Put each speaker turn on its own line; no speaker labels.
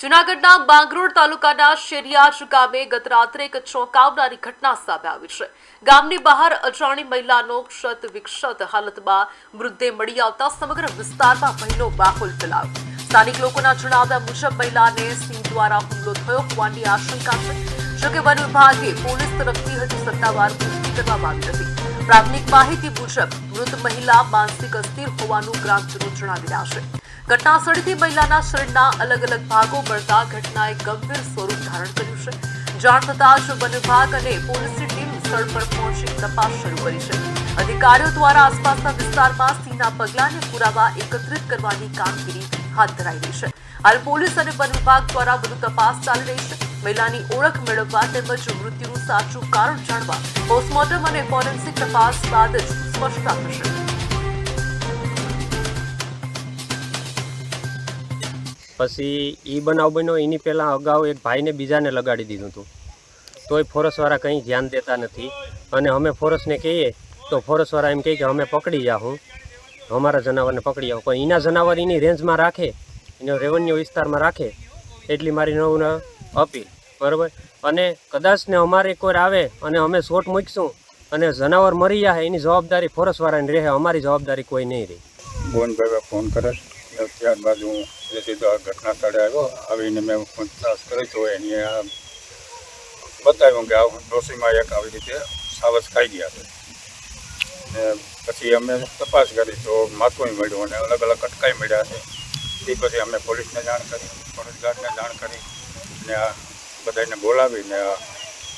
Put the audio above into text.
જૂનાગઢના બાંગરોળ તાલુકાના શેરિયાજ ગામે ગત રાત્રે એક ચોંકાવનારી ઘટના સામે આવી છે। ગામની બહાર અજાણી મહિલાનો ક્ષત વિક્ષત હાલતમાં મૃતદેહ મળી આવતા સમગ્ર વિસ્તારમાં ભયનો માહોલ ફેલાયો। સ્થાનિક લોકોના જણાવ્યા મુજબ મહિલાને સિંહ દ્વારા હુમલો થયો હોવાની આશંકા છે। જોકે વન વિભાગે પોલીસ તરફથી હજુ સત્તાવાર પુષ્ટિ કરવામાં આવી નથી। પ્રાથમિક માહિતી મુજબ મૃત મહિલા માનસિક અસ્થિર હોવાનું ગ્રામજનો જણાવી રહ્યા છે। ઘટનાસ્થળેથી મહિલાના શરીરના અલગ અલગ ભાગો મળતા ઘટનાએ ગંભીર સ્વરૂપ ધારણ કર્યું છે। જાણ થતાં જ વન વિભાગ અને પોલીસની ટીમ સ્થળ પર પહોંચી તપાસ શરૂ કરી છે। અધિકારીઓ દ્વારા આસપાસના વિસ્તારમાં સિંહના પગલાંને પુરાવા એકત્રિત કરવાની કામગીરી હાથ ધરાઈ રહી છે। હાલ પોલીસ અને વન વિભાગ દ્વારા વધુ તપાસ ચાલી રહી છે। મહિલાની ઓળખ મેળવવા તેમજ મૃત્યુનું સાચું કારણ જાણવા પોસ્ટમોર્ટમ અને ફોરેન્સિક તપાસ બાદ જ સ્પષ્ટતા થશે।
પછી એ બનાવ બન્યો એની પહેલાં અગાઉ એક ભાઈને બીજાને લગાડી દીધું હતું, તોય ફોરેસ્ટવાળા કંઈ ધ્યાન દેતા નથી। અને અમે ફોરેસ્ટને કહીએ તો ફોરેસ્ટવાળા એમ કહે કે અમે પકડી જાઉં, અમારા જનાવરને પકડી જાઉં, પણ એના જનાવર એની રેન્જમાં રાખે, એનો રેવન્યુ વિસ્તારમાં રાખે, એટલી મારી નવું અપીલ, બરાબર। અને કદાચ ને અમારે કોઈ આવે અને અમે શોટ મૂકીશું અને જનાવર મરી જાય એની જવાબદારી ફોરેસ્ટવાળાની રહે, અમારી જવાબદારી કોઈ નહીં રહે।
ગોવનભાઈ ફોન કરે, ત્યારબાદ હું સીધો ઘટના સ્થળે આવ્યો, આવીને મેં પૂછતાછ કરી તો એની બતાવ્યું કે આ ડોશીમાં એક આવી રીતે સાવજ ખાઈ ગયા છે। ને પછી અમે તપાસ કરી તો માથું મળ્યું અને અલગ અલગ કટકાઈ મળ્યા છે। તે પછી અમે પોલીસને જાણ કરી, ફોરેસ્ટ ગાર્ડને જાણ કરી ને આ બધાને બોલાવીને